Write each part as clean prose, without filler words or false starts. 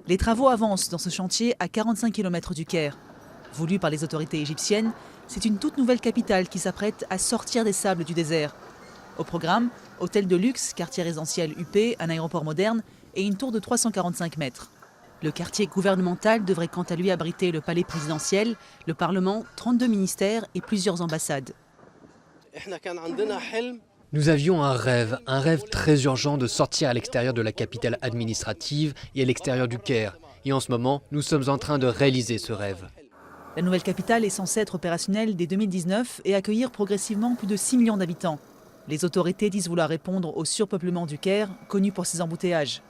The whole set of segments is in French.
Les travaux avancent dans ce chantier à 45 km du Caire. Voulu par les autorités égyptiennes, c'est une toute nouvelle capitale qui s'apprête à sortir des sables du désert. Au programme, hôtel de luxe, quartier résidentiel huppé, un aéroport moderne et une tour de 345 mètres. Le quartier gouvernemental devrait quant à lui abriter le palais présidentiel, le Parlement, 32 ministères et plusieurs ambassades. Nous avions un rêve très urgent de sortir à l'extérieur de la capitale administrative et à l'extérieur du Caire. Et en ce moment, nous sommes en train de réaliser ce rêve. La nouvelle capitale est censée être opérationnelle dès 2019 et accueillir progressivement plus de 6 millions d'habitants. Les autorités disent vouloir répondre au surpeuplement du Caire, connu pour ses embouteillages.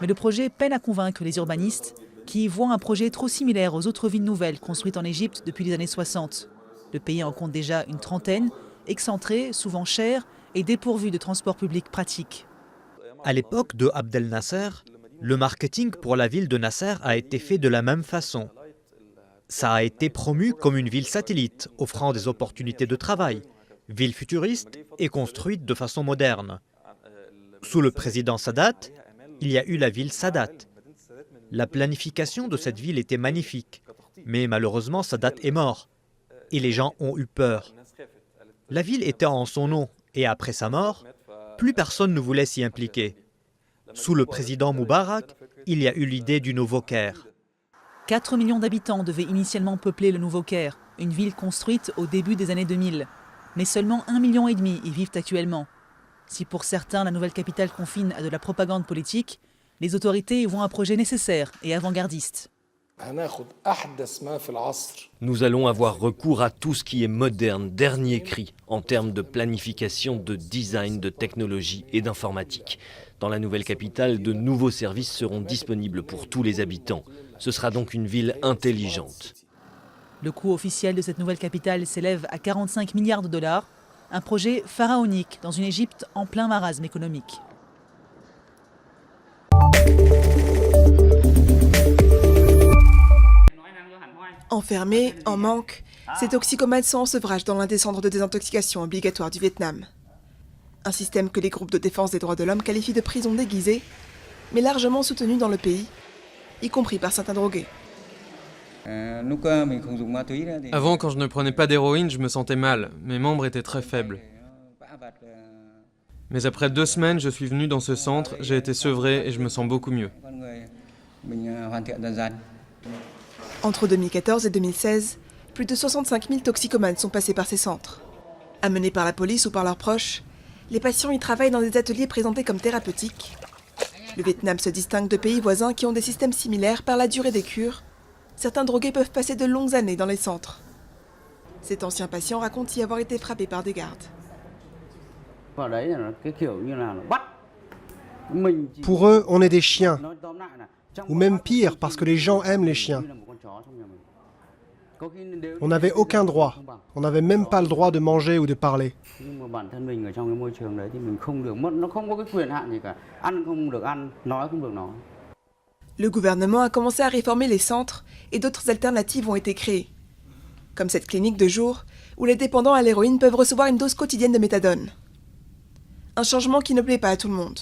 Mais le projet peine à convaincre les urbanistes qui y voient un projet trop similaire aux autres villes nouvelles construites en Égypte depuis les années 60. Le pays en compte déjà une trentaine, excentrées, souvent chères et dépourvues de transports publics pratiques. À l'époque de Abdel Nasser, le marketing pour la ville de Nasser a été fait de la même façon. Ça a été promu comme une ville satellite, offrant des opportunités de travail, ville futuriste et construite de façon moderne. Sous le président Sadat, il y a eu la ville Sadat. La planification de cette ville était magnifique, mais malheureusement Sadat est mort et les gens ont eu peur. La ville était en son nom et après sa mort, plus personne ne voulait s'y impliquer. Sous le président Moubarak, il y a eu l'idée du nouveau Caire. 4 millions d'habitants devaient initialement peupler le nouveau Caire, une ville construite au début des années 2000. Mais seulement 1,5 million y vivent actuellement. Si pour certains la nouvelle capitale confine à de la propagande politique, les autorités y voient un projet nécessaire et avant-gardiste. Nous allons avoir recours à tout ce qui est moderne, dernier cri, en termes de planification, de design, de technologie et d'informatique. Dans la nouvelle capitale, de nouveaux services seront disponibles pour tous les habitants. Ce sera donc une ville intelligente. Le coût officiel de cette nouvelle capitale s'élève à 45 milliards de dollars, un projet pharaonique dans une Égypte en plein marasme économique. Enfermés, en manque, ces toxicomanes sont en sevrage dans l'un des centres de désintoxication obligatoires du Vietnam. Un système que les groupes de défense des droits de l'homme qualifient de prison déguisée, mais largement soutenu dans le pays, y compris par certains drogués. Avant, quand je ne prenais pas d'héroïne, je me sentais mal. Mes membres étaient très faibles. Mais après 2 semaines, je suis venu dans ce centre, j'ai été sevré et je me sens beaucoup mieux. Entre 2014 et 2016, plus de 65 000 toxicomanes sont passés par ces centres. Amenés par la police ou par leurs proches, les patients y travaillent dans des ateliers présentés comme thérapeutiques. Le Vietnam se distingue de pays voisins qui ont des systèmes similaires par la durée des cures. Certains drogués peuvent passer de longues années dans les centres. Cet ancien patient raconte y avoir été frappé par des gardes. Pour eux, on est des chiens. Ou même pire, parce que les gens aiment les chiens. On n'avait aucun droit. On n'avait même pas le droit de manger ou de parler. Le gouvernement a commencé à réformer les centres et d'autres alternatives ont été créées. Comme cette clinique de jour, où les dépendants à l'héroïne peuvent recevoir une dose quotidienne de méthadone. Un changement qui ne plaît pas à tout le monde.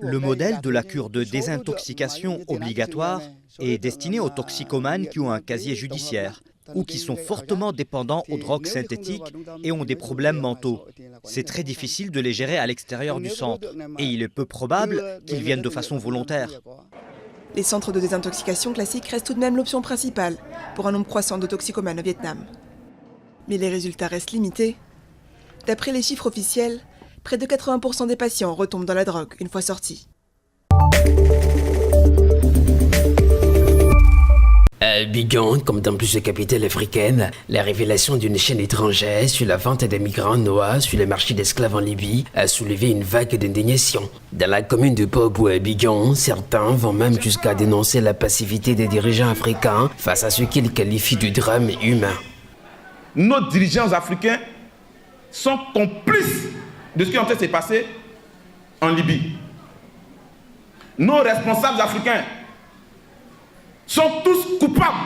Le modèle de la cure de désintoxication obligatoire est destiné aux toxicomanes qui ont un casier judiciaire ou qui sont fortement dépendants aux drogues synthétiques et ont des problèmes mentaux. C'est très difficile de les gérer à l'extérieur du centre et il est peu probable qu'ils viennent de façon volontaire. Les centres de désintoxication classiques restent tout de même l'option principale pour un nombre croissant de toxicomanes au Vietnam. Mais les résultats restent limités. D'après les chiffres officiels, près de 80% des patients retombent dans la drogue une fois sortis. Bigon, comme dans plusieurs capitales africaines, la révélation d'une chaîne étrangère sur la vente des migrants noirs sur le marché d'esclaves en Libye a soulevé une vague d'indignation. Dans la commune de Pobou-Bigon, certains vont même jusqu'à dénoncer la passivité des dirigeants africains face à ce qu'ils qualifient de drame humain. Nos dirigeants africains sont complices de ce qui est en train de se passer en Libye. Nos responsables africains sont tous coupables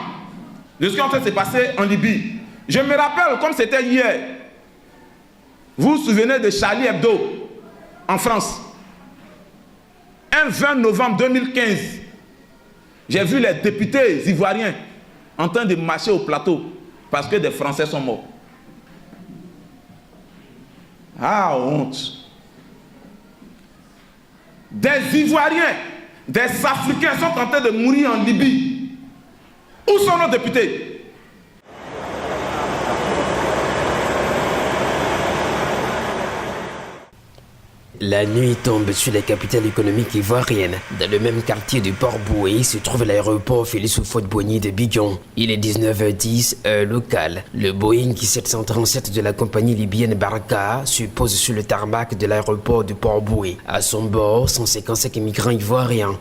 de ce qui est en train de se passer en Libye. Je me rappelle, comme c'était hier, vous vous souvenez de Charlie Hebdo en France. Un 20 novembre 2015, J'ai vu les députés ivoiriens en train de marcher au plateau parce que des Français sont morts. Ah, honte! Des Ivoiriens, des Africains sont en train de mourir en Libye. Où sont nos députés? La nuit tombe sur la capitale économique ivoirienne. Dans le même quartier du Port-Boué se trouve l'aéroport Félix Houphouët-Boigny de Bidjon. Il est 19h10, heure locale. Le Boeing 737 de la compagnie libyenne Barca se pose sur le tarmac de l'aéroport du Port-Boué. À son bord, 155 migrants ivoiriens.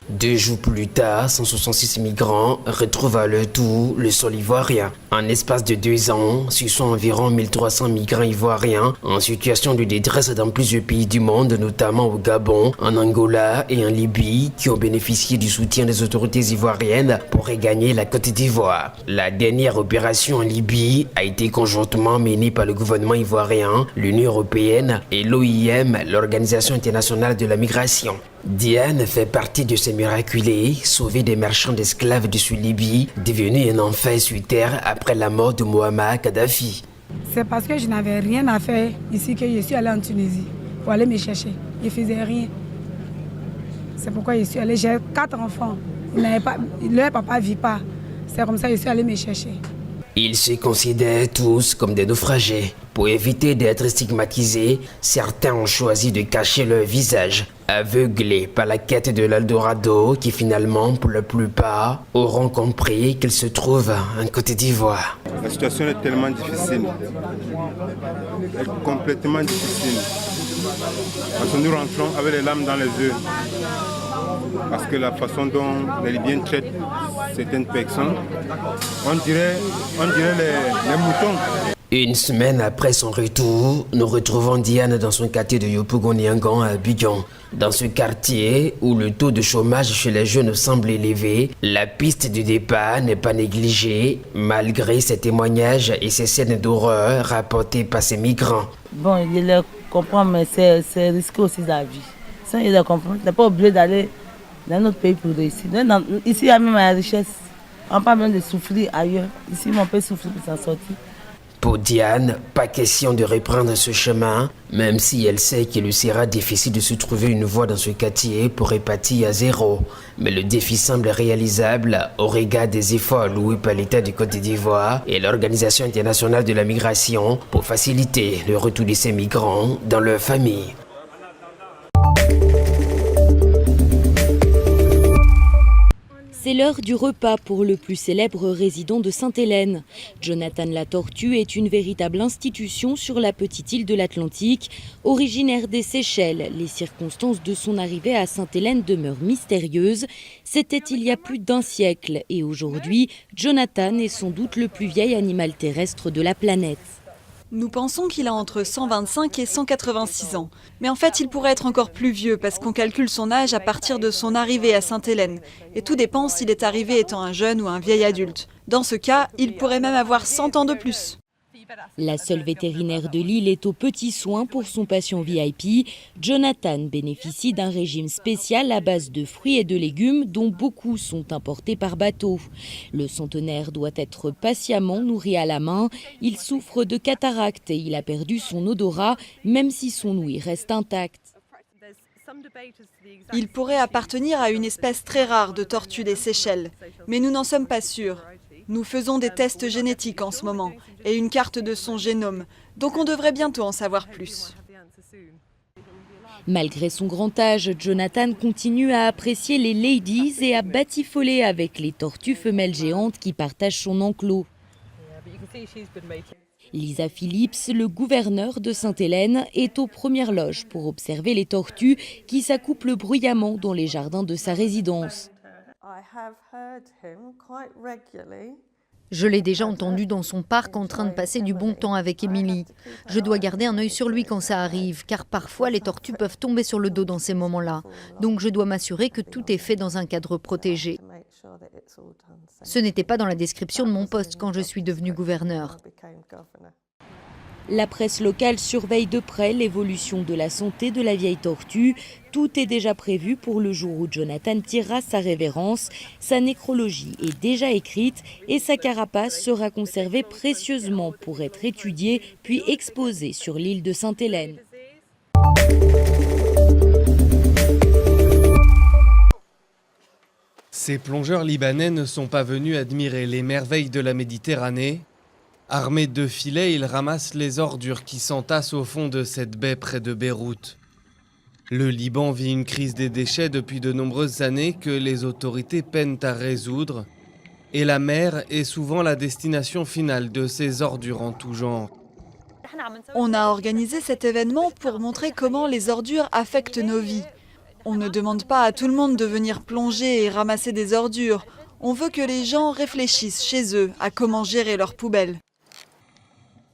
2 jours plus tard, 166 migrants retrouvent à leur tour le sol ivoirien. En espace de 2 ans, ce sont environ 1300 migrants ivoiriens en situation de détresse dans plusieurs pays du monde, notamment au Gabon, en Angola et en Libye, qui ont bénéficié du soutien des autorités ivoiriennes pour regagner la Côte d'Ivoire. La dernière opération en Libye a été conjointement menée par le gouvernement ivoirien, l'Union européenne et l'OIM, l'Organisation internationale de la migration. Diane fait partie de ces miraculés, sauvés des marchands d'esclaves de Libye, devenus un enfer sur terre après la mort de Muammar Kadhafi. C'est parce que je n'avais rien à faire ici que je suis allée en Tunisie pour aller me chercher. Je ne faisais rien. C'est pourquoi je suis allée. J'ai 4 enfants. Leur papa ne vit pas. C'est comme ça que je suis allée me chercher. Ils se considèrent tous comme des naufragés. Pour éviter d'être stigmatisés, certains ont choisi de cacher leur visage, aveuglés par la quête de l'Eldorado qui finalement, pour la plupart, auront compris qu'ils se trouvent en Côte d'Ivoire. La situation est tellement difficile, elle est complètement difficile, parce que nous rentrons avec les larmes dans les yeux, parce que la façon dont les Libyens traitent certaines personnes, on dirait les moutons. Une semaine après son retour, nous retrouvons Diane dans son quartier de Yopougon-Niangon à Abidjan. Dans ce quartier, où le taux de chômage chez les jeunes semble élevé, la piste du départ n'est pas négligée, malgré ces témoignages et ces scènes d'horreur rapportées par ces migrants. Bon, je le comprends, mais c'est risqué aussi la vie. Ça, je le comprends. Tu n'es pas obligé d'aller dans notre pays pour réussir. Ici, il y a même la richesse. On n'a pas besoin de souffrir ailleurs. Ici, on peut souffrir pour s'en sortir. Pour Diane, pas question de reprendre ce chemin, même si elle sait qu'il lui sera difficile de se trouver une voie dans ce quartier pour répartir à zéro. Mais le défi semble réalisable au regard des efforts loués par l'État du Côte d'Ivoire et l'Organisation internationale de la migration pour faciliter le retour de ces migrants dans leur famille. C'est l'heure du repas pour le plus célèbre résident de Sainte-Hélène. Jonathan la Tortue est une véritable institution sur la petite île de l'Atlantique. Originaire des Seychelles, les circonstances de son arrivée à Sainte-Hélène demeurent mystérieuses. C'était il y a plus d'1 siècle et aujourd'hui, Jonathan est sans doute le plus vieil animal terrestre de la planète. Nous pensons qu'il a entre 125 et 186 ans. Mais en fait, il pourrait être encore plus vieux parce qu'on calcule son âge à partir de son arrivée à Sainte-Hélène. Et tout dépend s'il est arrivé étant un jeune ou un vieil adulte. Dans ce cas, il pourrait même avoir 100 ans de plus. La seule vétérinaire de l'île est aux petits soins pour son patient VIP. Jonathan bénéficie d'un régime spécial à base de fruits et de légumes dont beaucoup sont importés par bateau. Le centenaire doit être patiemment nourri à la main. Il souffre de cataracte et il a perdu son odorat, même si son ouïe reste intacte. Il pourrait appartenir à une espèce très rare de tortue des Seychelles, mais nous n'en sommes pas sûrs. Nous faisons des tests génétiques en ce moment et une carte de son génome, donc on devrait bientôt en savoir plus. Malgré son grand âge, Jonathan continue à apprécier les ladies et à batifoler avec les tortues femelles géantes qui partagent son enclos. Lisa Phillips, le gouverneur de Sainte-Hélène, est aux premières loges pour observer les tortues qui s'accouplent bruyamment dans les jardins de sa résidence. Je l'ai déjà entendu dans son parc en train de passer du bon temps avec Emily. Je dois garder un œil sur lui quand ça arrive, car parfois les tortues peuvent tomber sur le dos dans ces moments-là. Donc je dois m'assurer que tout est fait dans un cadre protégé. Ce n'était pas dans la description de mon poste quand je suis devenu gouverneur. La presse locale surveille de près l'évolution de la santé de la vieille tortue. Tout est déjà prévu pour le jour où Jonathan tirera sa révérence. Sa nécrologie est déjà écrite et sa carapace sera conservée précieusement pour être étudiée puis exposée sur l'île de Sainte-Hélène. Ces plongeurs libanais ne sont pas venus admirer les merveilles de la Méditerranée. Armés de filets, ils ramassent les ordures qui s'entassent au fond de cette baie près de Beyrouth. Le Liban vit une crise des déchets depuis de nombreuses années que les autorités peinent à résoudre. Et la mer est souvent la destination finale de ces ordures en tout genre. On a organisé cet événement pour montrer comment les ordures affectent nos vies. On ne demande pas à tout le monde de venir plonger et ramasser des ordures. On veut que les gens réfléchissent chez eux à comment gérer leurs poubelles.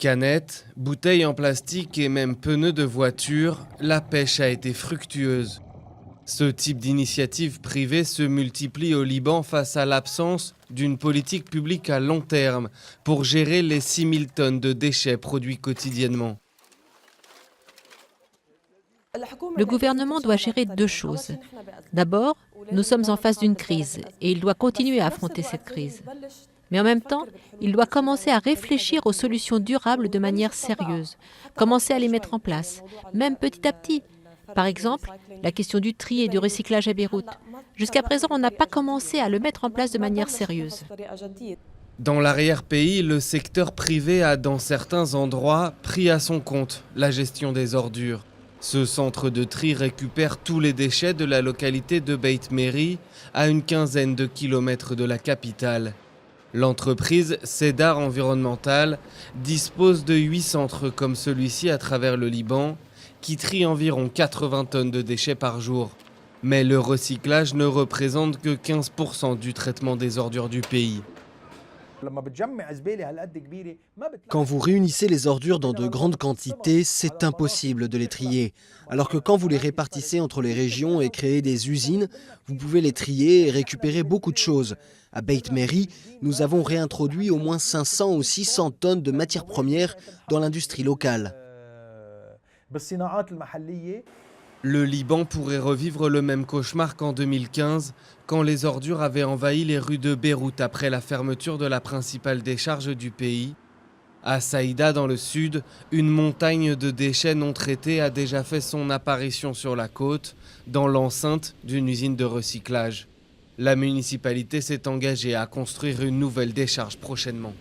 Canettes, bouteilles en plastique et même pneus de voiture, la pêche a été fructueuse. Ce type d'initiative privée se multiplie au Liban face à l'absence d'une politique publique à long terme pour gérer les 6000 tonnes de déchets produits quotidiennement. Le gouvernement doit gérer deux choses. D'abord, nous sommes en face d'une crise et il doit continuer à affronter cette crise. Mais en même temps, il doit commencer à réfléchir aux solutions durables de manière sérieuse, commencer à les mettre en place, même petit à petit. Par exemple, la question du tri et du recyclage à Beyrouth. Jusqu'à présent, on n'a pas commencé à le mettre en place de manière sérieuse. Dans l'arrière-pays, le secteur privé a, dans certains endroits, pris à son compte la gestion des ordures. Ce centre de tri récupère tous les déchets de la localité de Beit Meri, à une quinzaine de kilomètres de la capitale. L'entreprise Cedar Environmental dispose de 8 centres comme celui-ci à travers le Liban, qui trient environ 80 tonnes de déchets par jour. Mais le recyclage ne représente que 15% du traitement des ordures du pays. Quand vous réunissez les ordures dans de grandes quantités, c'est impossible de les trier. Alors que quand vous les répartissez entre les régions et créez des usines, vous pouvez les trier et récupérer beaucoup de choses. À Beit Meri, nous avons réintroduit au moins 500 ou 600 tonnes de matières premières dans l'industrie locale. Le Liban pourrait revivre le même cauchemar qu'en 2015, quand les ordures avaient envahi les rues de Beyrouth après la fermeture de la principale décharge du pays. À Saïda, dans le sud, une montagne de déchets non traités a déjà fait son apparition sur la côte, dans l'enceinte d'une usine de recyclage. La municipalité s'est engagée à construire une nouvelle décharge prochainement.